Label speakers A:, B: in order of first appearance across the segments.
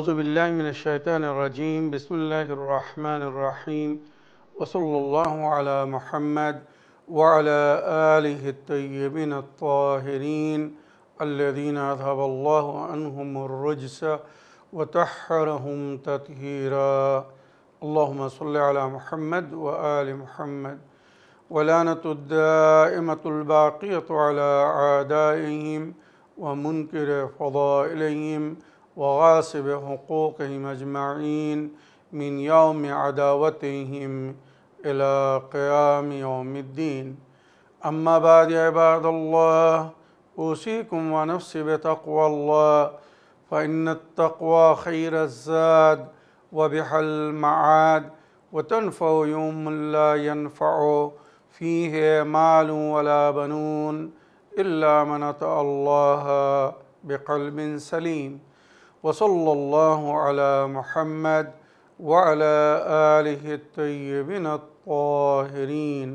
A: أعوذ بالله من الشيطان الرجيم بسم الله الرحمن الرحيم وصلى الله على محمد وعلى آله الطيبين الطاهرين الذين أذهب الله عنهم الرجس وطهرهم تطهيرا اللهم صل على محمد وآل محمد ولعنة الدائمة الباقية على أعدائهم ومنكر فضائلهم وغاصب حقوقهم أجمعين من يوم عداوتهم إلى قيام يوم الدين أما بعد عباد الله أوصيكم ونفسي بتقوى الله فإن التقوى خير الزاد وبها المعاد وتنفع يوم لا ينفع فيه مال ولا بنون إلا من أتى الله بقلب سليم وصلى الله على محمد وعلى آله الطيبين الطاهرين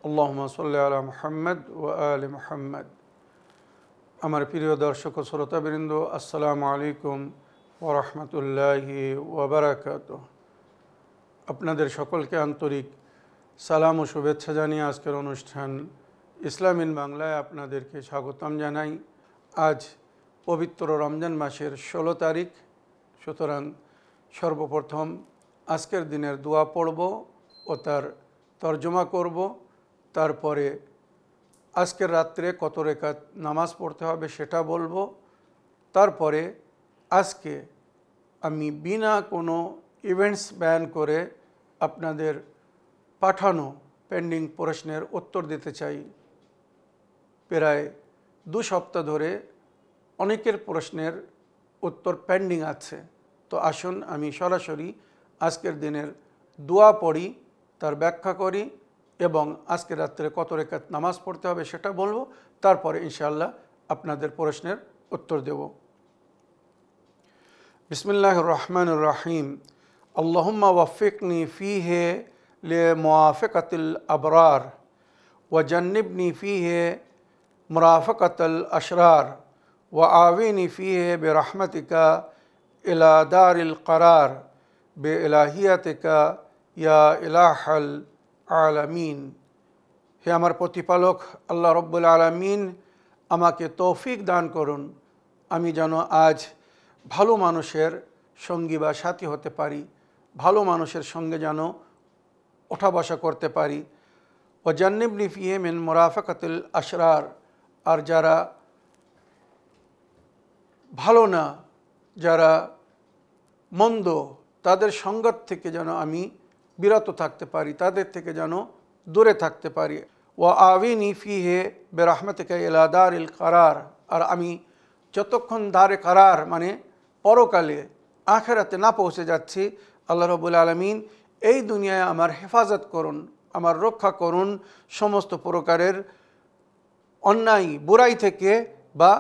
A: اللهم صل على محمد وآل محمد আমার প্রিয় দর্শক ও শ্রোতাবৃন্দ আসসালামু আলাইকুম ওয়া রাহমাতুল্লাহি ওয়া বারাকাতুহু। আপনাদের সকলকে আন্তরিক সালাম ও শুভেচ্ছা জানিয়ে আজকের অনুষ্ঠান ইসলাম ইন বাংলায় আপনাদেরকে স্বাগতম জানাই। আজ পবিত্র রমজান মাসের 16 তারিখ, সুতরাং সর্বপ্রথম আজকের দিনের দোয়া পড়ব ও তার তর্জমা করব। তারপরে আজকের রাত্রে কত রেকাত নামাজ পড়তে হবে সেটা বলবো। তারপরে আজকে আমি বিনা কোনো ইভেন্টস ব্যান করে আপনাদের পাঠানো পেন্ডিং প্রশ্নের উত্তর দিতে চাই। প্রায় 2 সপ্তাহ ধরে অনেকের প্রশ্নের উত্তর পেন্ডিং আছে। তো আসুন আমি সরাসরি আজকের দিনের দোয়া পড়ি, তার ব্যাখ্যা করি এবং আজকের রাত্রে কত রেকাত নামাজ পড়তে হবে সেটা বলবো। তারপরে ইনশাআল্লাহ আপনাদের প্রশ্নের উত্তর দেব। বিসমিল্লাহির রহমানির রহিম। আল্লাহুম্মা ওয়াফিকনি ফীহি লিমুওয়াফাকাতিল আবরার ওয়া জান্নিবনি ফীহি মুরাফাকাতাল আশরার ওয়া আওয়িনি ফীহি বিরহমাতিকা ইলা দারিল করার বিইলাহিয়াতিকা ইয়া ইলাহাল আলামিন। হে আমার প্রতিপালক আল্লাহ রব্বুল আলামিন, আমাকে তৌফিক দান করুন আমি যেন আজ ভালো মানুষের সঙ্গী বা সাথী হতে পারি, ভালো মানুষের সঙ্গে যেন ওঠা বসা করতে পারি। ও জান্নিবনি ফীহি মিন মুরাফাকাতিল আশরার, আর যারা ভালো না, যারা মন্দ, তাদের সঙ্গত থেকে যেন আমি বিরত থাকতে পারি, তাদের থেকে যেন দূরে থাকতে পারি। ওয়া আওয়িনি ফীহি বিরহমাতিকা ইলা দারিল করার, আর আমি যতক্ষণ দারে করার মানে পরকালে আখিরাতে না পৌঁছে যাচ্ছি, আল্লাহ রাব্বুল আলামিন এই দুনিয়ায় আমার হেফাজত করুন, আমার রক্ষা করুন সমস্ত প্রকারের অন্যায় বুরাই থেকে বা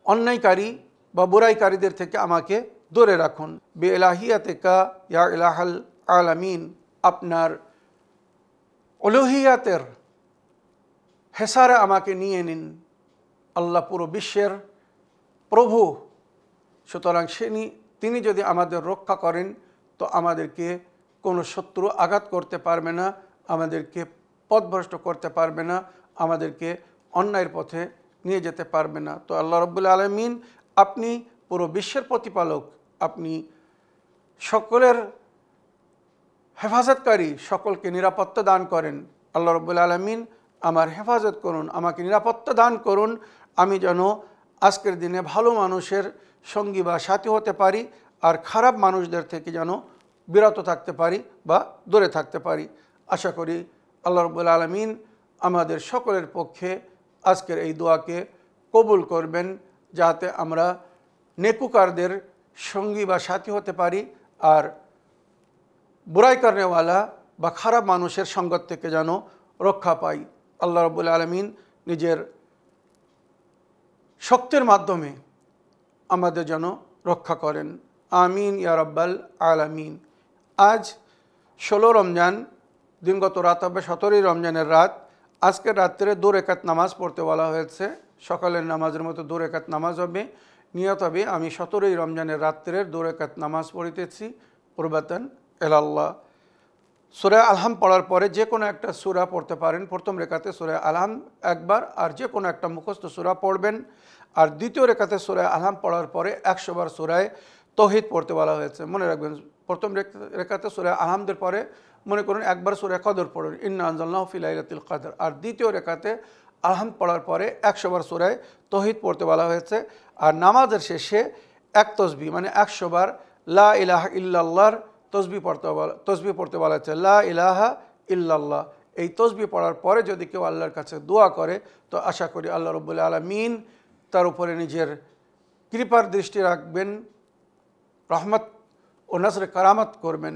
A: অন্যায়কারী বা বুরাইকারীদের থেকে আমাকে দূরে রাখুন। বিইলাহিয়াতিকা ইয়া ইলাহাল আলামিন, আপনার উলুহিয়াতের হেসারে আমাকে নিয়ে নিন। আল্লাহ পুরো বিশ্বের প্রভু, সুতরাং তিনি যদি আমাদের রক্ষা করেন তো আমাদেরকে কোনো শত্রু আঘাত করতে পারবে না, আমাদেরকে পথভ্রষ্ট করতে পারবে না, আমাদেরকে অন্যায়ের পথে নিয়ে যেতে পারবে না। তো আল্লাহ রাব্বুল আলামিন, আপনি পুরো বিশ্বের প্রতিপালক, আপনি সকলের হেফাজতকারী, সকলকে নিরাপত্তা দান করেন। আল্লাহ রাব্বুল আলামিন আমার হেফাজত করুন, আমাকে নিরাপত্তা দান করুন, আমি যেন আজকের দিনে ভালো মানুষের সঙ্গী বা সাথী হতে পারি, আর খারাপ মানুষদের থেকে যেন বিরত থাকতে পারি বা দূরে থাকতে পারি। আশা করি আল্লাহ রাব্বুল আলামিন আমাদের সকলের পক্ষে আজকের এই দোয়াকে কবুল করবেন, যাতে আমরা নেকুকারদের সঙ্গী বা সাথী হতে পারি আর বুরাই করনেওয়ালা বা খারাপ মানুষের সঙ্গত থেকে যেন রক্ষা পাই। আল্লাহ রাব্বুল আলামিন নিজের শক্তির মাধ্যমে আমাদের যেন রক্ষা করেন। আমিন ইয়া রাব্বাল আলামিন। আজ 16 রমজান, দিনগত রাত হবে 17ই রমজানের রাত। আজকের রাত্রে 2 রেকাত নামাজ পড়তে বলা হয়েছে। সকালের নামাজের মতো 2 রেকাত নামাজ হবে নিয়ত হবে আমি 17ই রমজানের রাত্রের 2 রাকাত নামাজ পড়িতেছি কুরবাতান ইলাল্লাহ। সূরা আলহাম পড়ার পরে যে কোনো একটা সূরা পড়তে পারেন। প্রথম রেখাতে সূরা আলহাম একবার আর যে কোনো একটা মুখস্থ সূরা পড়বেন। আর দ্বিতীয় রেখাতে সূরা আলহাম পড়ার পরে 100 বার সূরায়ে তাওহীদ পড়তে বলা হয়েছে। মনে রাখবেন, প্রথম রেখাতে সূরা আলহামদের পরে মনে করুন একবার সূরা কদর পড়ুন, ইন্না আনজালনাহু ফি লাইলাতুল কদর। আর দ্বিতীয় রেখাতে আলহাম পড়ার পরে 100 বার সূরায়ে তাওহীদ পড়তে বলা হয়েছে। আর নামাজের শেষে এক তসবিহ মানে 100 বার লা ইলাহা ইল্লাল্লাহর তসবিহ পড়তে বলা হয়েছে, লা ইলাহা ইল্লাল্লাহ। এই তসবিহ পড়ার পরে যদি কেউ আল্লাহর কাছে দোয়া করে তো আশা করি আল্লাহ রাব্বুল আলামিন তার উপরে নিজের কৃপার দৃষ্টি রাখবেন, রহমত ও নজরে কারামত করবেন,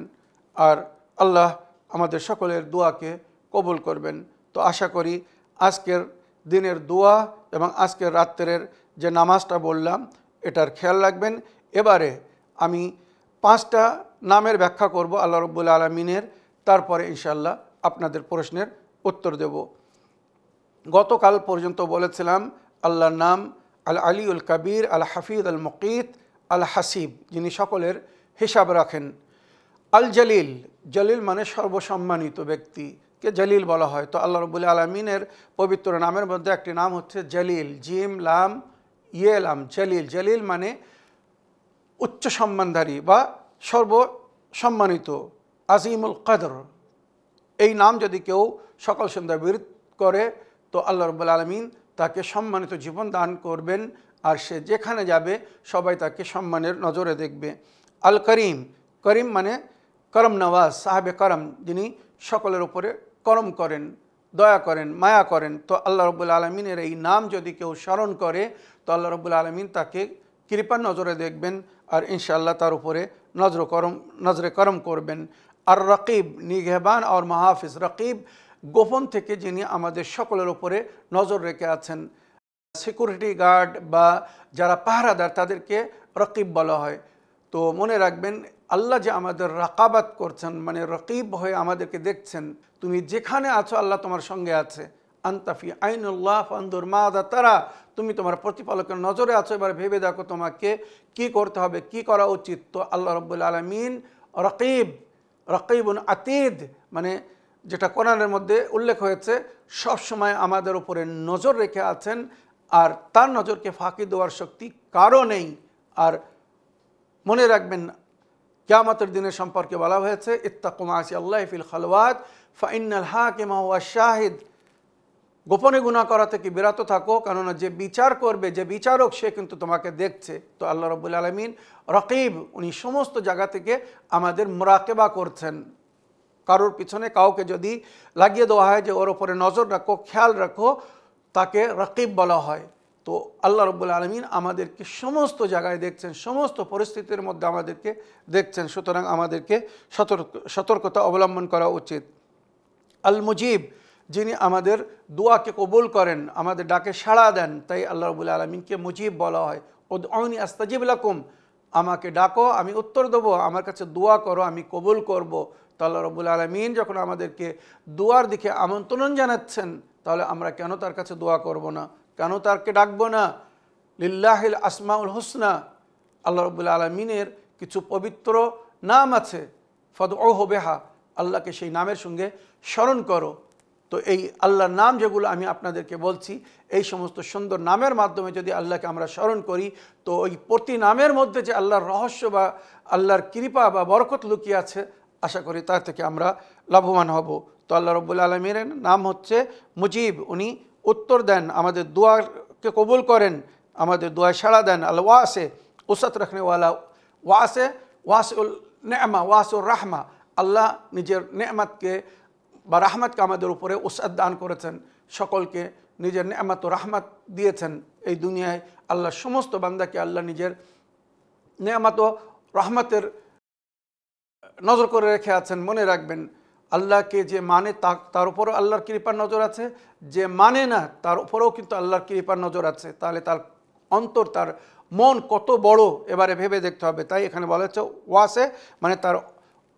A: আর আল্লাহ আমাদের সকলের দোয়াকে কবুল করবেন। তো আশা করি আজকের দিনের দোয়া এবং আজকের রাত্রের যে নামাজটা বললাম এটার খেয়াল রাখবেন। এবারে আমি 5টা নামের ব্যাখ্যা করব আল্লাহ রাব্বুল আলামিনের, তারপরে ইনশাআল্লাহ আপনাদের প্রশ্নের উত্তর দেব। গতকাল পর্যন্ত বলেছিলাম আল্লাহর নাম আল আলিউল কাবির, আল হাফিজ, আল মুকিত, আল হাসিব, যিনি সকলের হিসাব রাখেন। আল জলিল, জলিল মানে সর্বসম্মানিত ব্যক্তিকে জলিল বলা হয়। তো আল্লাহ রাব্বুল আলামিনের পবিত্র নামের মধ্যে একটি নাম হচ্ছে জলিল, জিম লাম ইয়ে লাম জলিল। জলিল মানে উচ্চ সম্মানধারী বা সর্বসম্মানিত, আজিমুল কদর। এই নাম যদি কেউ সকাল সন্ধ্যা বিরত করে তো আল্লাহ রাব্বুল আলামিন তাকে সম্মানিত জীবন দান করবেন, আর সে যেখানে যাবে সবাই তাকে সম্মানের নজরে দেখবে। আল করিম, করিম মানে করম নওয়াজ, সাহেবে করম, যিনি সকলের উপরে করম করেন, দয়া করেন, মায়া করেন। তো আল্লাহ রাব্বুল আলামিনের এই নাম যদি কেউ স্মরণ করে তো আল্লাহ রাব্বুল আলামিন তাকে কৃপার নজরে দেখবেন, আর ইনশাআল্লাহ তার উপরে নজরে করম করবেন। আর রকিব, নিগহবান আর মাহফিজ। রকিব গোপন থেকে যিনি আমাদের সকলের উপরে নজর রেখে আছেন। সিকিউরিটি গার্ড বা যারা পাহারাদার তাদেরকে রকিব বলা হয়। তো মনে রাখবেন আল্লাহ যে আমাদের রাকাবাত করছেন, মানে রকিব হয়ে আমাদেরকে দেখছেন। তুমি যেখানে আছো আল্লাহ তোমার সঙ্গে আছে। আন্তাফি আইনুল্লাহ ফানদুর মাযা তারা, তুমি তোমার প্রতিপালকের নজরে আছো, এবার ভেবে দেখো তোমাকে কি করতে হবে, কি করা উচিত। তো আল্লাহ রাব্বুল আলামিন রকিব, রকিবুন আতীদ, মানে যেটা কোরআনের মধ্যে উল্লেখ হয়েছে সব সময় আমাদের উপরে নজর রেখে আছেন, আর তার নজরকে ফাঁকি দেওয়ার শক্তি কারও নেই। আর মনে রাখবেন কিয়ামতের দিনের সম্পর্কে বলা হয়েছে ইত্তাকু মাসিয়াল্লাহি ফিল খালওয়াত ফাইন্নাল হাকিমা হুয়া শাহিদ। গোপনে গুনাহ করা থেকে বিরত থাকো, কেননা যে বিচার করবে, যে বিচারক, সে কিন্তু তোমাকে দেখছে। তো আল্লাহ রাব্বুল আলামিন রকিব, উনি সমস্ত জায়গা থেকে আমাদের মুরাকাবা করছেন। কারোর পিছনে কাউকে যদি লাগিয়ে দেওয়া হয় যে ওর ওপরে নজর রাখো, খেয়াল রাখো, তাকে রকিব বলা হয়। তো আল্লাহ রাব্বুল আলামিন আমাদেরকে সমস্ত জায়গায় দেখছেন, সমস্ত পরিস্থিতির মধ্যে আমাদেরকে দেখছেন। সুতরাং আমাদেরকে সতর্কতা অবলম্বন করা উচিত। আল মুজিব, যিনি আমাদের দোয়াকে কবুল করেন, আমাদের ডাকে সাড়া দেন, তাই আল্লাহ রাব্বুল আলামিনকে মুজিব বলা হয়। উদউনি আস্তাজিব লাকুম, আমাকে ডাকো আমি উত্তর দেবো, আমার কাছে দোয়া করো আমি কবুল করব। তো আল্লাহ রাব্বুল আলামিন যখন আমাদেরকে দোয়ার দিকে আমন্ত্রণ জানাচ্ছেন, তাহলে আমরা কেন তার কাছে দোয়া করব না, কেন তাকে ডাকবো না? লিল্লাহিল আসমাউল হুসনা, আল্লাহ রাব্বুল আলামিনের কিছু পবিত্র নাম আছে, ফাদউহু বিহা, আল্লাহকে সেই নামের সঙ্গে স্মরণ করো। তো এই আল্লাহর নাম যেগুলো আমি আপনাদেরকে বলছি, এই সমস্ত সুন্দর নামের মাধ্যমে যদি আল্লাহকে আমরা স্মরণ করি, তো ওই প্রতি নামের মধ্যে যে আল্লাহর রহস্য বা আল্লাহর কৃপা বা বরকত লুকিয়ে আছে, আশা করি তার থেকে আমরা লাভবান হব। তো আল্লাহ রাব্বুল আলামিনের নাম হচ্ছে মুজিব, উনি উত্তর দেন, আমাদের দোয়াকে কবুল করেন, আমাদের দোয়ায় সাড়া দেন। আল ওয়াসে, উসাত রাখনেওয়ালা, ওয়াসে ওয়াসউল নেমা, ওয়াসুর রাহমা, আল্লাহ নিজের নেমাতকে বা রাহমাতকে আমাদের উপরে উসাদ দান করেছেন, সকলকে নিজের নেমাত ও রাহমাত দিয়েছেন। এই দুনিয়ায় আল্লাহ সমস্ত বান্দাকে আল্লাহ নিজের নেমাত ও রহমতের নজর করে রেখে আছেন। মনে রাখবেন আল্লাহকে যে মানে তার উপরও আল্লাহর কৃপার নজর আছে, যে মানে না তার উপরেও কিন্তু আল্লাহর কৃপার নজর আছে। তাহলে তার অন্তর, তার মন কত বড়, এবারে ভেবে দেখতে হবে। তাই এখানে বলা হচ্ছে ওয়াসে, মানে তার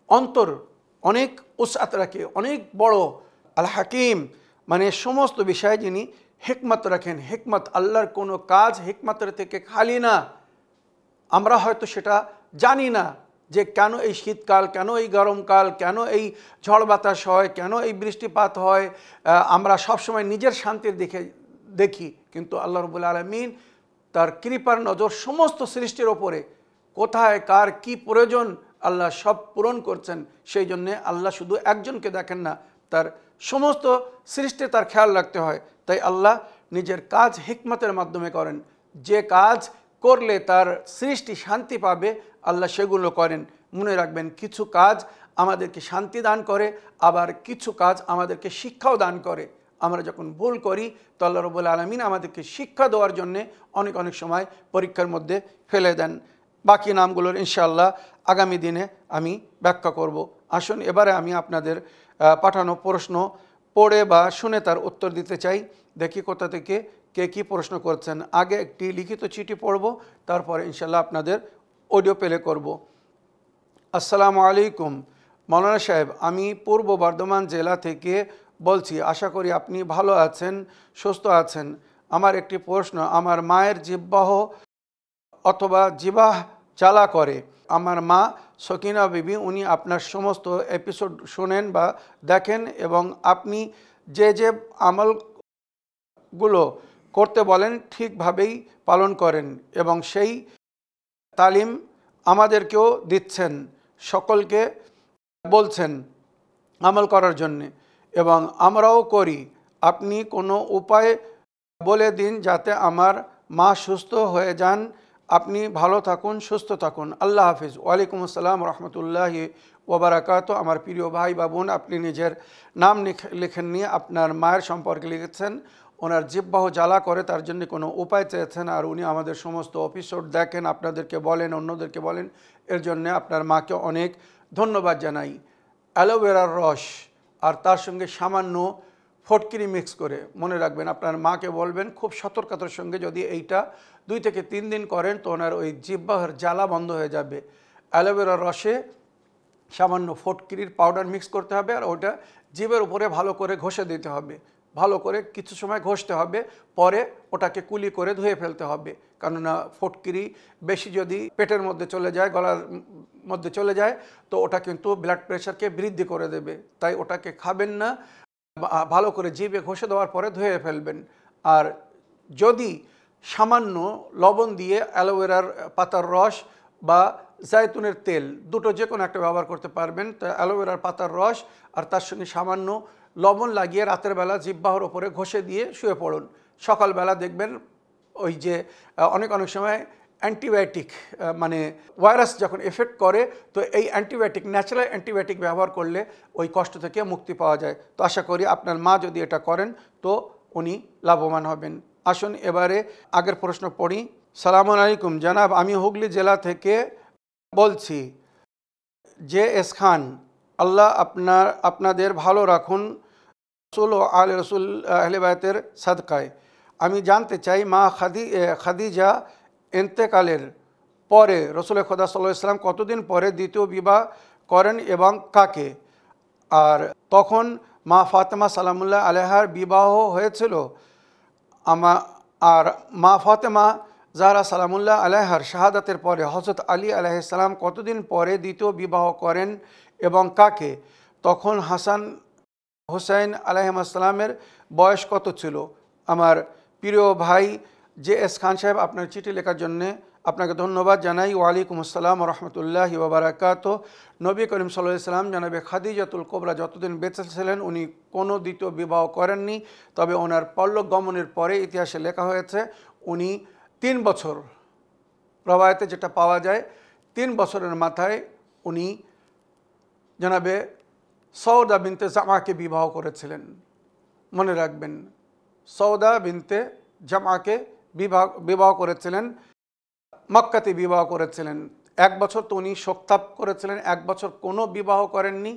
A: অন্তর অনেক উসাত রাখে, অনেক বড়। আল হাকিম, মানে সমস্ত বিষয়ে যিনি হিকমত রাখেন। হিকমত, আল্লাহর কোনো কাজ হিকমতের থেকে খালি না। আমরা হয়তো সেটা জানি না যে কেন এই শীতকাল, কেন এই গরমকাল, কেন এই ঝড় বাতাস হয়, কেন এই বৃষ্টিপাত হয়। আমরা সবসময় নিজের শান্তির দিকে দেখি, কিন্তু আল্লাহ রাব্বুল আলামিন তার কৃপার নজর সমস্ত সৃষ্টির ওপরে, কোথায় কার কি প্রয়োজন আল্লাহ সব পূরণ করছেন। সেই জন্যে আল্লাহ শুধু একজনকে দেখেন না, তার সমস্ত সৃষ্টি তার খেয়াল রাখতে হয়। তাই আল্লাহ নিজের কাজ হিকমতের মাধ্যমে করেন। যে কাজ করলে তার সৃষ্টি শান্তি পাবে আল্লাহ সেগুলো করেন। মনে রাখবেন, কিছু কাজ আমাদেরকে শান্তি দান করে, আবার কিছু কাজ আমাদেরকে শিক্ষাও দান করে। আমরা যখন ভুল করি তো আল্লাহ রাব্বুল আলামিন আমাদেরকে শিক্ষা দেওয়ার জন্যে অনেক অনেক সময় পরীক্ষার মধ্যে ফেলে দেন। বাকি নামগুলোর ইনশাআল্লাহ আগামী দিনে আমি ব্যাখ্যা করব। আসুন এবারে আমি আপনাদের পাঠানো প্রশ্ন পড়ে বা শুনে তার উত্তর দিতে চাই। দেখি কোথা থেকে কে কী প্রশ্ন করছেন। আগে একটি লিখিত চিঠি পড়ব, তারপরে ইনশাআল্লাহ আপনাদের অডিও প্লে করব। আসসালামু আলাইকুম মৌলানা সাহেব, আমি পূর্ব বর্ধমান জেলা থেকে বলছি। আশা করি আপনি ভালো আছেন, সুস্থ আছেন। আমার একটি প্রশ্ন, আমার মায়ের জিহ্বাহ অথবা জিহ্বাহ জ্বালা করে। আমার মা সকিনা বিবি, উনি আপনার সমস্ত এপিসোড শোনেন বা দেখেন এবং আপনি যে যে আমলগুলো করতে বলেন ঠিকভাবেই পালন করেন এবং সেই তালিম আমাদেরকেও দিচ্ছেন, সকলকে বলছেন আমল করার জন্যে এবং আমরাও করি। আপনি কোনো উপায় বলে দিন যাতে আমার মা সুস্থ হয়ে যান। আপনি ভালো থাকুন, সুস্থ থাকুন। আল্লাহ হাফিজ। ওয়ালাইকুম আসসালাম রহমতুল্লাহি ওবারাকাতুহু। আমার প্রিয় ভাই বা বোন, আপনি নিজের নাম লেখেননি, আপনার মায়ের সম্পর্কে লিখেছেন। ওনার জিহ্বাহ জ্বালা করে, তার জন্য কোনো উপায় চেয়েছেন, আর উনি আমাদের সমস্ত এপিসোড দেখেন, আপনাদেরকে বলেন, অন্যদেরকে বলেন। এর জন্যে আপনার মাকে অনেক ধন্যবাদ জানাই। অ্যালোভেরার রস আর তার সঙ্গে সামান্য ফটকিরি মিক্স করে, মনে রাখবেন, আপনার মাকে বলবেন খুব সতর্কতার সঙ্গে যদি এইটা 2 থেকে 3 দিন করেন তো ওনার ওই জিহ্বার জ্বালা বন্ধ হয়ে যাবে। অ্যালোভেরার রসে সামান্য ফটকিরির পাউডার মিক্স করতে হবে, আর ওটা জিভের উপরে ভালো করে ঘষে দিতে হবে। ভালো করে কিছু সময় ঘষতে হবে, পরে ওটাকে কুলি করে ধুয়ে ফেলতে হবে। কেননা ফটকিরি বেশি যদি পেটের মধ্যে চলে যায়, গলার মধ্যে চলে যায়, তো ওটা কিন্তু ব্লাড প্রেশারকে বৃদ্ধি করে দেবে। তাই ওটাকে খাবেন না, ভালো করে জিভে ঘষে দেওয়ার পরে ধুয়ে ফেলবেন। আর যদি সামান্য লবণ দিয়ে অ্যালোভেরার পাতার রস বা জায়তুনের তেল, দুটো যে কোনো একটা ব্যবহার করতে পারবেন। তো অ্যালোভেরার পাতার রস আর তার সঙ্গে সামান্য লবণ লাগিয়ে রাতের বেলা জিহ্বার ওপরে ঘষে দিয়ে শুয়ে পড়ুন। সকালবেলা দেখবেন ওই যে অনেক সময় অ্যান্টিবায়োটিক মানে ভাইরাস যখন এফেক্ট করে, তো এই অ্যান্টিবায়োটিক, ন্যাচারাল অ্যান্টিবায়োটিক ব্যবহার করলে ওই কষ্ট থেকে মুক্তি পাওয়া যায়। তো আশা করি আপনার মা যদি এটা করেন তো উনি লাভবান হবেন। আসুন এবারে আগের প্রশ্ন পড়ি। সালামু আলাইকুম জনাব, আমি হুগলি জেলা থেকে বলছি। জে এস খান, আল্লাহ আপনাদের ভালো রাখুন রসুল ও আল রসুল আহলে বায়তের সাদকায়। আমি জানতে চাই, মা খাদিজা ইন্তেকালের পরে রসুল খোদা সাল্লাল্লাহু আলাইহি ওয়াসাল্লাম কতদিন পরে দ্বিতীয় বিবাহ করেন এবং কাকে? আর তখন মা ফাতেমা সালামুল্লাহ আলাইহার বিবাহ হয়েছিল। আর মা ফাতেমা জাহরা সালামুল্লাহ আলাইহার শাহাদাতের পরে হযরত আলী আলাইহিস সালাম কতদিন পরে দ্বিতীয় বিবাহ করেন এবং কাকে? তখন হাসান হুসাইন আলাইহিসসালামের বয়স কত ছিল? আমার প্রিয় ভাই জে এস খান সাহেব, আপনার চিঠি লেখার জন্যে আপনাকে ধন্যবাদ জানাই। ওয়ালাইকুম আসসালাম রহমতুল্লাহি ওয়া বারাকাতুহু। নবী করিম সাল্লাল্লাহু আলাইহি ওয়াসাল্লাম জানাবে খাদিজাতুল কুবরা যতদিন বেঁচে ছিলেন উনি কোনো দ্বিতীয় বিবাহ করেননি। তবে ওনার পরলোক গমনের পরে ইতিহাসে লেখা হয়েছে উনি 3 বছর, রবায়তে যেটা পাওয়া যায়, 3 বছরের মাথায় উনি জানাবে সৌদা বিনতে জামাকে বিবাহ করেছিলেন। মনে রাখবেন, সৌদা বিনতে জামাকে বিবাহ করেছিলেন, মক্কাতে বিবাহ করেছিলেন। 1 বছর তো উনি শোকতাপ করেছিলেন, 1 বছর কোনো বিবাহ করেননি।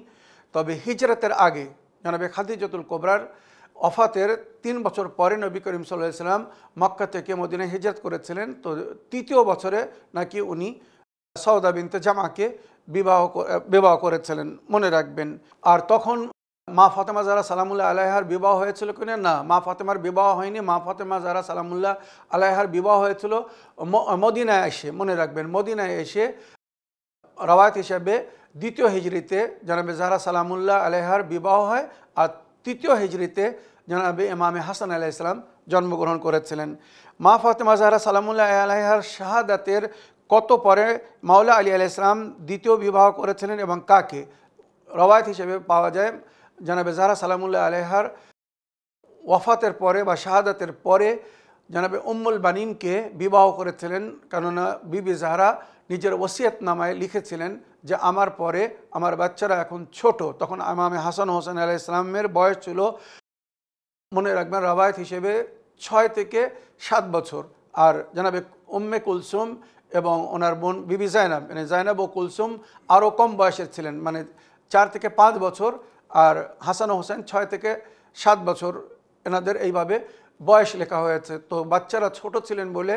A: তবে হিজরতের আগে জানাবে খাদিজাতুল কুবরার ওফাতের 3 বছর পরে নবী করিম সাল্লাল্লাহু আলাইহি ওয়াসাল্লাম মক্কা থেকে মদিনায় হিজরত করেছিলেন। তো 3য় বছরে নাকি উনি সৌদা বিনতে জামাকে বিবাহ করেছিলেন, মনে রাখবেন। আর তখন মা ফাতেমা জাহরা সালামুল্লাহ আলাইহার বিবাহ হয়েছিল কিনা? না, মা ফাতেমার বিবাহ হয়নি। মা ফাতেমা জাহরা সালামুল্লাহ আলাইহার বিবাহ হয়েছিল মদিনায় এসে, মনে রাখবেন, মদিনায় এসে রওয়ায়াত হিসাবে দ্বিতীয় হিজরিতে জনাবে জাহরা সালামুল্লাহ আলাইহার বিবাহ হয়, আর তৃতীয় হিজরিতে জনাবে ইমামে হাসান আলাইহিস সালাম জন্মগ্রহণ করেছিলেন। মা ফাতেমা জাহরা সালামুল্লাহ আলাইহার শাহাদাতের কত পরে মাওলা আলী আলাইহিস সালাম দ্বিতীয় বিবাহ করেছিলেন এবং কাকে? রওয়ায়াত হিসেবে পাওয়া যায় জনাবে জাহরা সালামুল্লাহ আলাইহার ওয়াফাতের পরে বা শাহাদাতের পরে জনাবে উম্মুল বানিনকে বিবাহ করেছিলেন, কেননা বিবি জাহরা নিজের ওসিয়তনামায় লিখেছিলেন যে আমার পরে আমার বাচ্চারা এখন ছোট। তখন ইমামে হাসান হোসেন আলাইহিস সালামের বয়স ছিল, মনে রাখবেন, রওয়ায়াত হিসেবে 6 থেকে 7 বছর। আর জনাবে উম্মে কুলসুম এবং ওনার বোন বিবি জাইনাব, মানে জাইনাব ও কুলসুম আরও কম বয়সের ছিলেন, মানে 4 থেকে 5 বছর, আর হাসান ও হোসেন 6 থেকে 7 বছর। এনাদের এইভাবে বয়স লেখা হয়েছে। তো বাচ্চারা ছোট ছিলেন বলে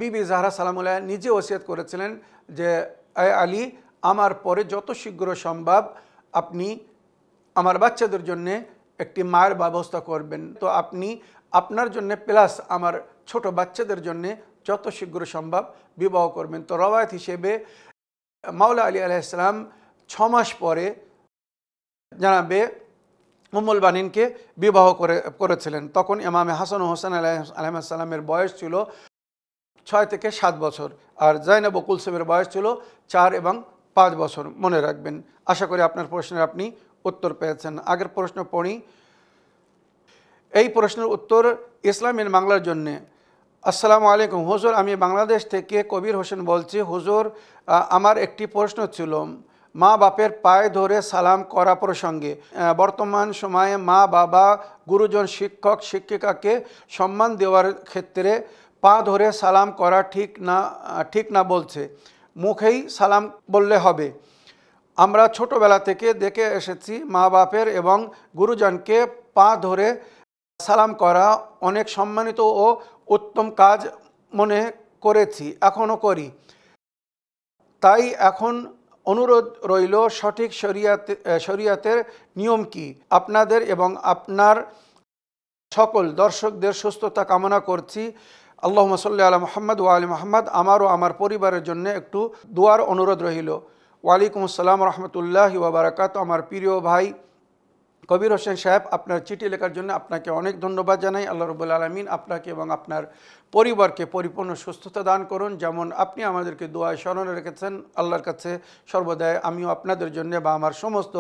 A: বিবি জাহরা সালামুল্লাহ নিজে ওসিয়ত করেছিলেন যে আলী, আমার পরে যত শীঘ্র সম্ভব আপনি আমার বাচ্চাদের জন্যে একটি মায়ের ব্যবস্থা করবেন। তো আপনি আপনার জন্যে প্লাস আমার ছোট বাচ্চাদের জন্যে যত শীঘ্র সম্ভব বিবাহ করবেন। তো রওয়ায়াত হিসেবে মাওলা আলী আলাইহিস সালাম 6 মাস পরে জানাবে উম্মুল বানিনকে বিবাহ করেছিলেন। তখন ইমামে হাসান ও হোসেন আলাইহিস সালামের বয়স ছিল 6 থেকে 7 বছর, আর জাইনাব ও কুলসুমের বয়স ছিল 4 এবং 5 বছর, মনে রাখবেন। আশা করি আপনার প্রশ্নের আপনি উত্তর পেয়েছেন। আগের প্রশ্ন পড়ি। এই প্রশ্নের উত্তর ইসলামিন বাংলার জন্যে। আসসালামু আলাইকুম হুজুর, আমি বাংলাদেশ থেকে কবির হোসেন বলছি। হুজুর, আমার একটি প্রশ্ন ছিল মা বাপের পায়ে ধরে সালাম করা প্রসঙ্গে। বর্তমান সময়ে মা বাবা, গুরুজন, শিক্ষক শিক্ষিকাকে সম্মান দেওয়ার ক্ষেত্রে পা ধরে সালাম করা ঠিক না বলছে, মুখেই সালাম বললে হবে। আমরা ছোটবেলা থেকে দেখে এসেছি মা বাপের এবং গুরুজনকে পা ধরে সালাম করা অনেক সম্মানিত ও উত্তম কাজ মনে করেছি, এখনও করি। তাই এখন অনুরোধ রইল, সঠিক শরিয়াতের নিয়ম কি? আপনাদের এবং আপনার সকল দর্শকদের সুস্থতা কামনা করছি। আল্লাহুম্মা সাল্লি আলা মুহাম্মদ ওয়া আলি মুহাম্মদ। আমার ও আমার পরিবারের জন্য একটু দোয়ার অনুরোধ রইল। ওয়ালাইকুম আসসালাম রহমতুল্লাহি ওয়া বারাকাতুহু। আমার প্রিয় ভাই কবির হোসেন সাহেব, আপনার চিঠি লেখার জন্য আপনাকে অনেক ধন্যবাদ জানাই। আল্লাহ রাব্বুল আলামিন আপনাকে এবং আপনার পরিবারকে পরিপূর্ণ সুস্থতা দান করুন। যেমন আপনি আমাদেরকে দোয়ায় স্মরণে রেখেছেন, আল্লাহর কাছে সর্বদাই আমিও আপনাদের জন্য বা আমার সমস্ত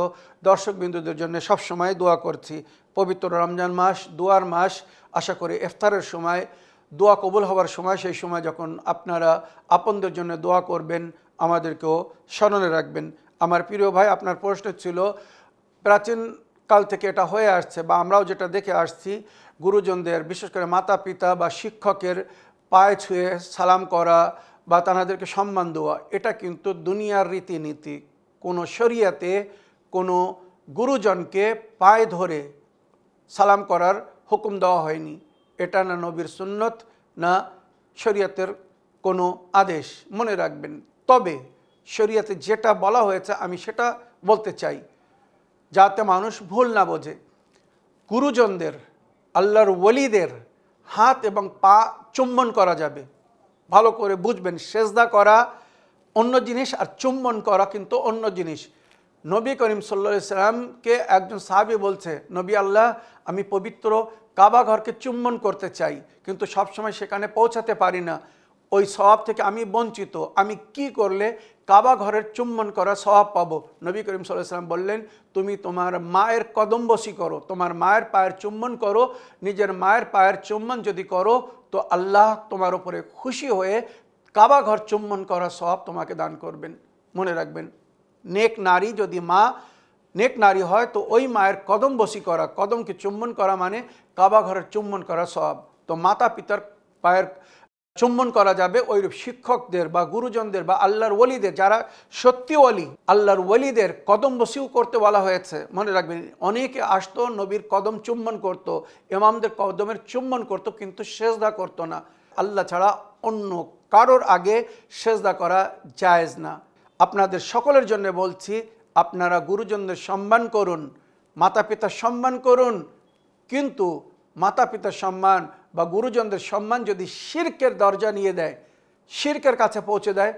A: দর্শকবিন্দুদের জন্য সবসময় দোয়া করছি। পবিত্র রমজান মাস, দোয়ার মাস। আশা করি ইফতারের সময় দোয়া কবুল হওয়ার সময়, সেই সময় যখন আপনারা আপনদের জন্য দোয়া করবেন, আমাদেরকেও স্মরণে রাখবেন। আমার প্রিয় ভাই, আপনার প্রশ্ন ছিল, প্রাচীন কাল থেকে এটা হয়ে আসছে বা আমরাও যেটা দেখে আসছি, গুরুজনদের, বিশেষ করে মাতা পিতা বা শিক্ষকের পায়ে ছুঁয়ে সালাম করা বা তাদেরকে সম্মান দেওয়া, এটা কিন্তু দুনিয়ার রীতিনীতি। কোনো শরিয়াতে কোনো গুরুজনকে পায়ে ধরে সালাম করার হুকুম দেওয়া হয়নি। এটা না নবীর সুন্নত, না শরিয়াতের কোনো আদেশ, মনে রাখবেন। তবে শরিয়াতে যেটা বলা হয়েছে আমি সেটা বলতে চাই, যাতে মানুষ ভুল না বোঝে। গুরুজনদের, আল্লাহর ওলিদের হাত এবং পা চুম্বন করা যাবে। ভালো করে বুঝবেন, সেজদা করা অন্য জিনিস আর চুম্বন করা কিন্তু অন্য জিনিস। নবী করিম সাল্লাল্লাহু আলাইহি সাল্লামকে একজন সাহাবী বলছে, নবী আল্লাহ, আমি পবিত্র কাবা ঘরকে চুম্বন করতে চাই, কিন্তু সবসময় সেখানে পৌঁছাতে পারি না, ওই সওয়াব থেকে আমি বঞ্চিত, আমি কি করলে কাবা ঘরের চুম্বন করা সওয়াব পাবো? নবী করিম সাল্লাল্লাহু আলাইহি সাল্লাম বললেন, তুমি তোমার মায়ের কদমবসি করো, তোমার মায়ের পায়ের চুম্বন করো। নিজের মায়ের পায়ের চুম্বন যদি করো তো আল্লাহ তোমার উপরে খুশি হয়ে কাবা ঘর চুম্বন করা সওয়াব তোমাকে দান করবেন। মনে রাখবেন, নেক নারী যদি মা নেক নারী হয় তো ওই মায়ের কদমবসি করা, কদমকে চুম্বন করা মানে কাবা ঘরের চুম্বন করা সওয়াব। তো মাতা পিতার পায়ের চুম্বন করা যাবে। ওইরূপ শিক্ষকদের বা গুরুজনদের বা আল্লাহর ওলিদের, যারা সত্যি ওলি, আল্লাহর ওলিদের কদম বসিও করতে বলা হয়েছে। মনে রাখবেন, অনেকে আসতো, নবীর কদম চুম্বন করত, ইমামদের কদমের চুম্বন করত, কিন্তু সেজদা করত না। আল্লাহ ছাড়া অন্য কারোর আগে সেজদা করা জায়েজ না। আপনাদের সকলের জন্য বলছি, আপনারা গুরুজনদের সম্মান করুন, মাতা পিতার সম্মান করুন, কিন্তু মাতা পিতার সম্মান বা গুরুজনদের সম্মান যদি শিরকের দরজা নিয়ে দেয়, শিরকের কাছে পৌঁছে দেয়,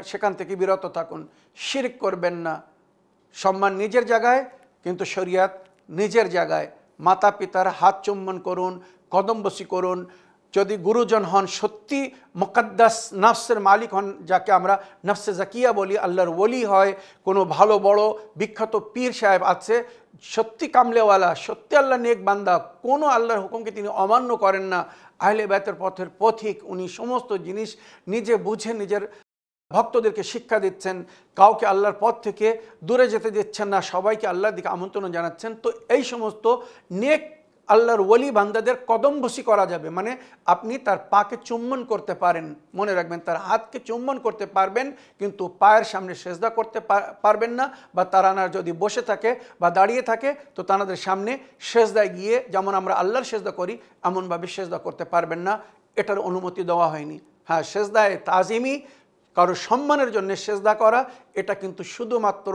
A: সেখান থেকে বিরত থাকুন। শিরক করবেন না। সম্মান নিজের জায়গায়, কিন্তু শরিয়াত নিজের জায়গায়। মাতা পিতার হাত চুম্বন করুন, কদমবসি করুন। যদি গুরুজন হন, সত্যি মুকদ্দাস নফসের মালিক হন, যাকে আমরা নফসে জাকিয়া বলি, আল্লাহর ওলি হয়, কোনো ভালো বড় বিখ্যাত পীর সাহেব আছে, সত্যি কামলেওয়ালা, সত্যি আল্লাহ নেক বান্দা, কোনো আল্লাহর হুকুমকে তিনি অমান্য করেন না, আহলে বাইতের পথের পথিক, উনি সমস্ত জিনিস নিজে বুঝে নিজের ভক্তদেরকে শিক্ষা দিচ্ছেন, কাউকে আল্লাহর পথ থেকে দূরে যেতে দিচ্ছেন না, সবাইকে আল্লাহর দিকে আমন্ত্রণ জানাচ্ছেন। তো এই সমস্ত নেক আল্লাহর ওলি বান্দাদের কদমবসি করা যাবে, মানে আপনি তার পাকে চুম্বন করতে পারেন। মনে রাখবেন, তার হাতকে চুম্বন করতে পারবেন, কিন্তু পায়ের সামনে সেজদা করতে পারবেন না। বা তারা যদি বসে থাকে বা দাঁড়িয়ে থাকে, তো তাদের সামনে সেজদায় গিয়ে যেমন আমরা আল্লাহর সেজদা করি, এমনভাবে সেজদা করতে পারবেন না। এটার অনুমতি দেওয়া হয়নি। হ্যাঁ, সেজদায় তাজিমি, কারো সম্মানের জন্য সেজদা করা, এটা কিন্তু শুধুমাত্র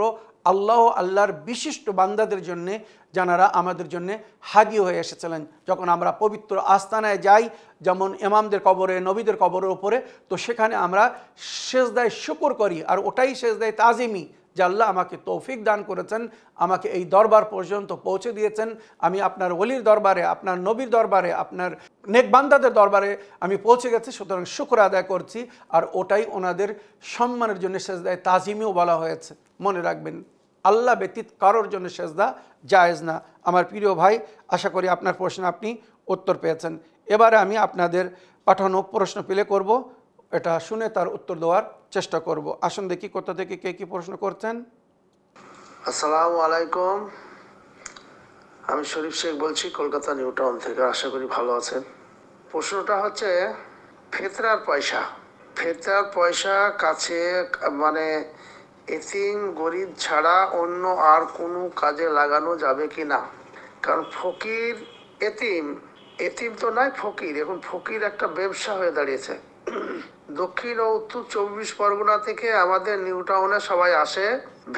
A: আল্লাহর বিশিষ্ট বান্দাদের জন্যে, যারা আমাদের জন্যে হাদি হয়ে এসেছিলেন। যখন আমরা পবিত্র আস্তানায় যাই, যেমন ইমামদের কবরে, নবীদের কবরের উপরে, তো সেখানে আমরা সেজদায় শুকর করি, আর ওটাই সেজদায় তাজিমি, যে আল্লাহ আমাকে তৌফিক দান করেছেন, আমাকে এই দরবার পর্যন্ত পৌঁছে দিয়েছেন, আমি আপনার ওলির দরবারে, আপনার নবীর দরবারে, আপনার নেক বান্দাদের দরবারে আমি পৌঁছে গেছি, সুতরাং শুকর আদায় করছি। আর ওটাই ওনাদের সম্মানের জন্য সেজদায় তাজিমিও বলা হয়েছে। মনে রাখবেন, আল্লাহ ব্যতীত কারোর জন্য সেজদা জায়েজ না। আমার প্রিয় ভাই, আশা করি আপনার প্রশ্ন আপনি উত্তর পেয়েছেন। এবারে আমি আপনাদের পাঠানো প্রশ্ন প্লে করব, এটা শুনে তার উত্তর দেওয়ার চেষ্টা করব। আসুন দেখি কোথা থেকে কে কি প্রশ্ন করছেন।
B: আসসালামু আলাইকুম, আমি শরীফ শেখ বলছি কলকাতা নিউ টাউন থেকে। আশা করি ভালো আছেন। প্রশ্নটা হচ্ছে ফেতরার পয়সা কাছে মানে এতিম গরিব ছাড়া অন্য আর কোনো কাজে লাগানো যাবে কি না? কারণ ফকির, এতিম তো নয়, ফকির, এখন ফকির একটা ব্যবসা হয়ে দাঁড়িয়েছে। দক্ষিণ ও উত্তর 24 পরগনা থেকে আমাদের নিউ টাউনে সবাই আসে,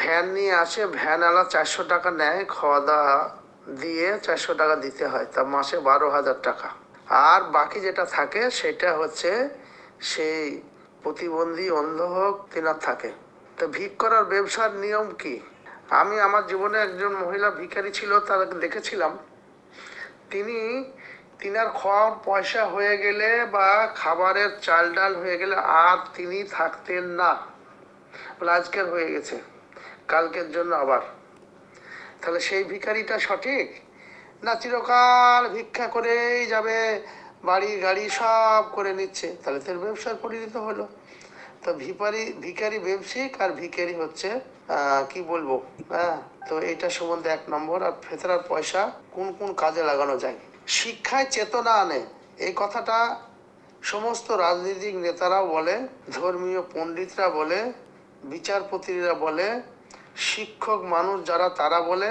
B: ভ্যান নিয়ে আসে, ভ্যানওয়ালা 400 টাকা নেয়, খাওয়া দাওয়া দিয়ে 400 টাকা দিতে হয়, তা মাসে 12,000 টাকা। আর বাকি যেটা থাকে সেটা হচ্ছে সেই প্রতিবন্ধী, অন্ধ হোক, তেনার থাকে। তো ভিক করার ব্যবসার নিয়ম কি? আমি আমার জীবনে একজন মহিলা ভিখারি ছিল, তাকে দেখেছিলাম। তিনার খাওয়ার পয়সা হয়ে গেলে বা খাবারের চাল ডাল হয়ে গেলে আর তিনি থাকতেন না, বলে আজকের হয়ে গেছে, কালকের জন্য আবার। তাহলে সেই ভিখারিটা সঠিক, না চিরকাল ভিক্ষা করেই যাবে, বাড়ি গাড়ি সব করে নিচ্ছে? তাহলে তার ব্যবসার পরিণত হলো। তো ভিখারি ব্যবসায়িক, আর ভিখারি হচ্ছে কি বলবো, হ্যাঁ। তো এটা সম্বন্ধে 1 নম্বর। আর ফেতরার পয়সা কোন কোন কাজে লাগানো যায়? শিক্ষায় চেতনা আনে, এই কথাটা সমস্ত রাজনৈতিক নেতারা বলে, ধর্মীয় পণ্ডিতরা বলে, বিচারপতিরা বলে, শিক্ষক মানুষ যারা তারা বলে,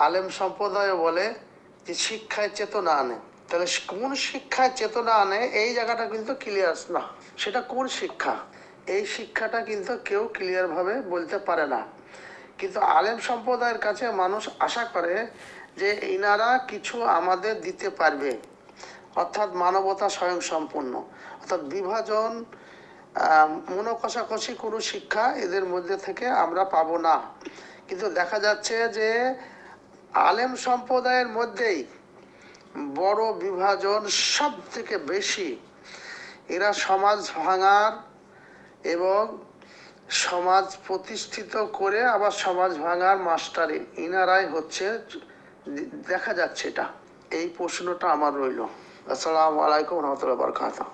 B: আলেম সম্প্রদায় বলে যে শিক্ষায় চেতনা আনে। তাহলে কোন শিক্ষায় চেতনা আনে, এই জায়গাটা কিন্তু ক্লিয়ার না। সেটা কোন শিক্ষা, এই শিক্ষাটা কিন্তু কেউ ক্লিয়ার ভাবে বলতে পারে না। কিন্তু আলেম সম্প্রদায়ের কাছে মানুষ আশা করে যে ইনারা কিছু আমাদের দিতে পারবে, অর্থাৎ মানবতা স্বয়ং সম্পূর্ণ, অর্থাৎ বিভাজন, মনোকষাকষি কোনো শিক্ষা এদের মধ্যে থেকে আমরা পাবো না। কিন্তু দেখা যাচ্ছে যে আলেম সম্প্রদায়ের মধ্যেই বড় বিভাজন সব থেকে বেশি। এরা সমাজ ভাঙার এবং সমাজ প্রতিষ্ঠিত করে আবার সমাজ ভাঙার মাস্টার ইনারাই হচ্ছে, দেখা যাচ্ছে এটা। এই প্রশ্নটা আমার রইল। আসসালামু আলাইকুম রহমতুল্লাহ বারাকাতুহু।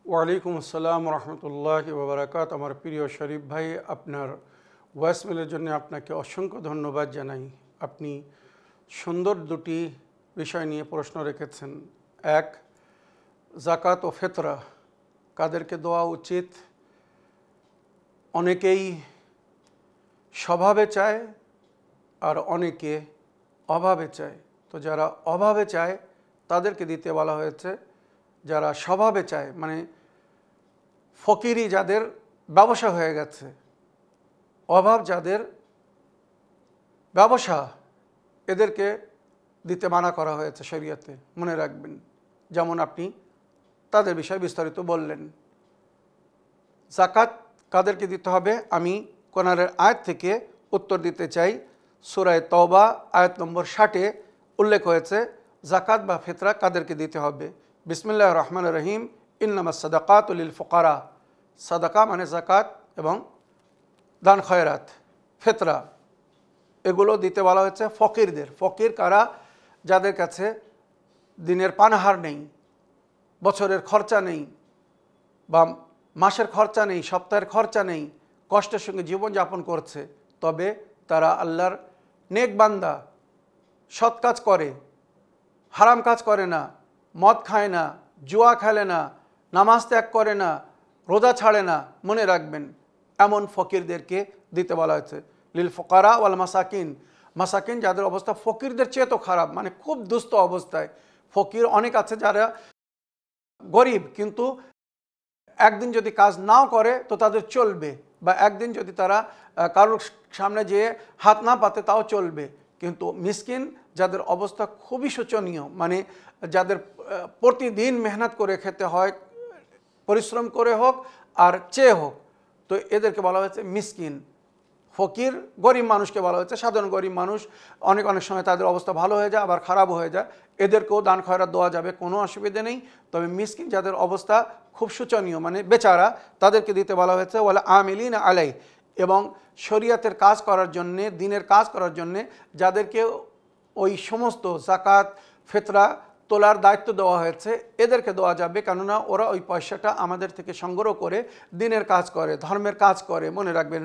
A: ওয়ালাইকুম আসসালাম রহমতুল্লাহি ওয়া বারাকাতুহু। আমার প্রিয় শরীফ ভাই, আপনার ভয়েসমেলের জন্য আপনাকে অসংখ্য ধন্যবাদ জানাই। আপনি সুন্দর দুটি বিষয় নিয়ে প্রশ্ন রেখেছেন। এক, জাকাত ও ফেতরা কাদেরকে দেওয়া উচিত? অনেকেই স্বভাবে চায় আর অনেকে অভাবে চায়। তো যারা অভাবে চায় তাদেরকে দিতে বলা হয়েছে। যারা স্বভাবে চায়, মানে ফকিরি যাদের ব্যবসা হয়ে গেছে, অভাব যাদের ব্যবসা, এদেরকে দিতে মানা করা হয়েছে শরীয়তে, মনে রাখবেন। যেমন আপনি তাদের বিষয়ে বিস্তারিত বললেন। যাকাত কাদেরকে দিতে হবে, আমি কোরআনের আয়াত থেকে উত্তর দিতে চাই। সূরা তওবা আয়াত নম্বর 60-এ উল্লেখ হয়েছে যাকাত বা ফিতরা কাদেরকে দিতে হবে। বিসমিল্লাহির রহমানির রহিম। ইন্নামাস সাদাকাতু লিল ফুকারা। সাদাকা মানে যাকাত এবং দান খয়রাত, ফিতরা এগুলো দিতে বলা হয়েছে ফকিরদের। ফকির কারা? যাদের কাছে দিনের পানাহার নেই, বছরের খরচা নেই, বা মাসের খরচা নেই, সপ্তাহের খরচা নেই, কষ্টের সঙ্গে জীবনযাপন করছে, তবে তারা আল্লাহর নেক বান্দা, সৎ কাজ করে, হারাম কাজ করে না, মদ খায় না, জুয়া খেলে না, নামাজ ত্যাগ করে না, রোজা ছাড়ে না, মনে রাখবেন এমন ফকিরদেরকে দিতে বলা হয়েছে। লিল ফুকারা ওয়াল মাসাকিন। মাসাকিন যাদের অবস্থা ফকিরদের চেয়ে তো খারাপ, মানে খুব দুস্থ অবস্থায়। ফকির অনেক আছে যারা গরিব, কিন্তু একদিন যদি কাজ নাও করে তো তাদের চলবে, বা একদিন যদি তারা কারোর সামনে যেয়ে হাত না পাতে তাও চলবে। কিন্তু মিসকিন যাদের অবস্থা খুবই শোচনীয়, মানে যাদের প্রতিদিন মেহনত করে খেতে হয়, পরিশ্রম করে হোক আর চেয়ে হোক, তো এদেরকে বলা হয়েছে মিসকিন। ফকির গরিব মানুষকে বলা হয়েছে, সাধারণ গরিব মানুষ, অনেক সময় তাদের অবস্থা ভালো হয়ে যায় আবার খারাপ হয়ে যায়, এদেরকেও দান খয়রাত দেওয়া যাবে, কোনো অসুবিধা নেই। তবে মিসকিন যাদের অবস্থা খুব শোচনীয়, মানে বেচারা, তাদেরকে দিতে বলা হয়েছে ওয়ালা আমিলিন আলাই। এবং শরিয়াতের কাজ করার জন্যে, দিনের কাজ করার জন্যে যাদেরকে ওই সমস্ত যাকাত ফিতরা তোলার দায়িত্ব দেওয়া হয়েছে, এদেরকে দেওয়া যাবে, কেননা ওরা ওই পয়সাটা আমাদের থেকে সংগ্রহ করে দিনের কাজ করে, ধর্মের কাজ করে। মনে রাখবেন,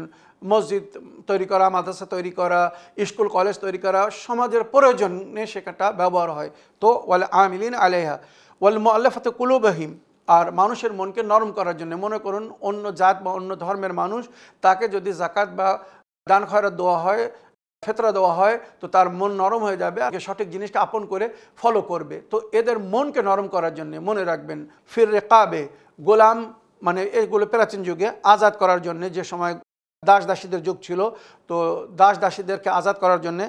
A: মসজিদ তৈরি করা, মাদ্রাসা তৈরি করা, স্কুল কলেজ তৈরি করা, সমাজের প্রয়োজনে সেটা ব্যবহার হয়। তো ওয়াল আমিলিন আলাইহা ওয়াল মুআল্লাফাতি কুলুবহিম। আর মানুষের মনকে নরম করার জন্য, মনে করুন অন্য জাত বা অন্য ধর্মের মানুষ, তাকে যদি যাকাত বা দান খয়রাত দেওয়া হয়, ফিতরা দেওয়া হয়, তো তার মন নরম হয়ে যাবে, আর সঠিক জিনিসটা আপন করে ফলো করবে। তো এদের মনকে নরম করার জন্য, মনে রাখবেন, ফির রেকাবে, গোলাম মানে এগুলো প্রাচীন যুগে আজাদ করার জন্য, যে সময় দাস দাসীদের যুগ ছিল, তো দাস দাসীদেরকে আজাদ করার জন্যে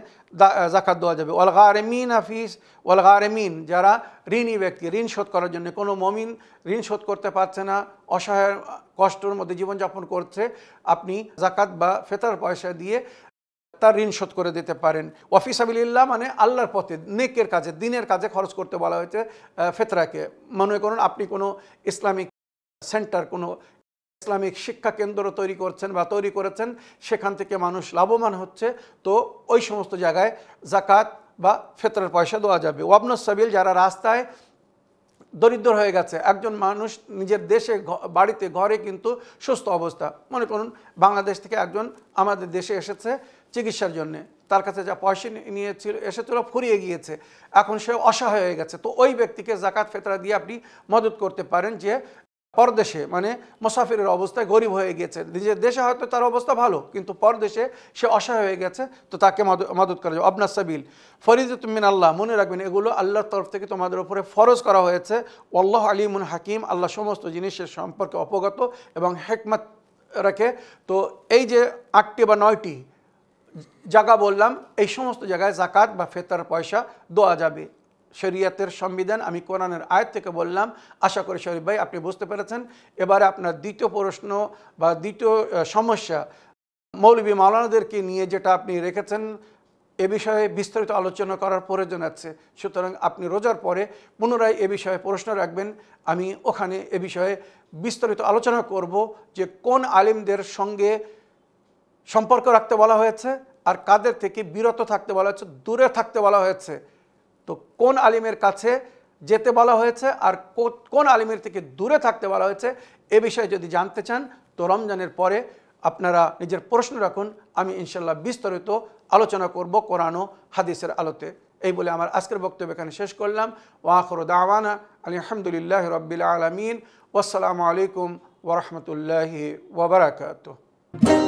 A: যাকাত দেওয়া যাবে। ওয়াল গারিমিন আফিস ওয়াল গারিমিন, যারা ঋণী ব্যক্তি, ঋণ শোধ করার জন্য, কোনো মমিন ঋণ শোধ করতে পারছে না, অসহায় কষ্টের মধ্যে জীবনযাপন করছে, আপনি যাকাত বা ফিতরার পয়সা দিয়ে তার ঋণ শোধ করে দিতে পারেন। ওয়াফি সাবিলিল্লাহ মানে আল্লাহর পথে, নেকের কাজে, দিনের কাজে খরচ করতে বলা হয়েছে ফিতরাকে। মনে করুন আপনি কোনো ইসলামিক সেন্টার, কোনো ইসলামিক শিক্ষা কেন্দ্র তৈরি করছেন বা তৈরি করেছেন, সেখান থেকে মানুষ লাভবান হচ্ছে, তো ওই সমস্ত জায়গায় যাকাত বা ফিতরার পয়সা দেওয়া যাবে। ওয়াবনুস সাবিল, যারা রাস্তায় দরিদ্র হয়ে গেছে, একজন মানুষ নিজের দেশে বাড়িতে ঘরে কিন্তু সুস্থ অবস্থা, মনে করুন বাংলাদেশ থেকে একজন আমাদের দেশে এসেছে চিকিৎসার জন্যে, তার কাছে যা পয়সা নিয়েছিল এসেছিল ফুরিয়ে গিয়েছে, এখন সে অসহায় হয়ে গেছে, তো ওই ব্যক্তিকে যাকাত ফিতরা দিয়ে আপনি মদত করতে পারেন। যে পরদেশে মানে মুসাফিরের অবস্থায় গরিব হয়ে গেছে, নিজের দেশে হয়তো তার অবস্থা ভালো, কিন্তু পরদেশে সে অসহায় হয়ে গেছে, তো তাকে মদত করা যাবে। আবনাস সাবিল ফরিজাতুম মিন আল্লাহ, মনে রাখবেন এগুলো আল্লাহর তরফ থেকে তোমাদের উপরে ফরজ করা হয়েছে। আল্লাহ আলিমুন হাকিম, আল্লাহ সমস্ত জিনিসের সম্পর্কে অবগত এবং হিকমত রাখে। তো এই যে 8টি বা 9টি জায়গা বললাম, এই সমস্ত জায়গায় যাকাত বা ফিতরার পয়সা দেওয়া যাবে। শরীয়তের সংবিধান আমি কোরআনের আয়াত থেকে বললাম, আশা করি শরীফ ভাই আপনি বুঝতে পেরেছেন। এবারে আপনার দ্বিতীয় প্রশ্ন বা দ্বিতীয় সমস্যা, মৌলবী মাওলানাদেরকে নিয়ে যেটা আপনি রেখেছেন, এ বিষয়ে বিস্তারিত আলোচনা করার প্রয়োজন আছে, সুতরাং আপনি রোজার পরে পুনরায় এ বিষয়ে প্রশ্ন রাখবেন, আমি ওখানে এ বিষয়ে বিস্তারিত আলোচনা করব যে কোন আলিমদের সঙ্গে সম্পর্ক রাখতে বলা হয়েছে আর কাদের থেকে বিরত থাকতে বলা হয়েছে, দূরে থাকতে বলা হয়েছে, তো কোন আলিমের কাছে যেতে বলা হয়েছে আর কোন আলিমের থেকে দূরে থাকতে বলা হয়েছে, এ বিষয়ে যদি জানতে চান তো রমজানের পরে আপনারা নিজের প্রশ্ন রাখুন, আমি ইনশাল্লাহ বিস্তারিত আলোচনা করব কোরআন ও হাদিসের আলোতে। এই বলে আমার আজকের বক্তব্য এখানে শেষ করলাম। ওয়া আখিরু দাওয়ানা আলহামদুলিল্লাহি রাব্বিল আলামিন। ওয়াসসালামু আলাইকুম ওয়া রাহমাতুল্লাহি ওয়া বারাকাতুহু।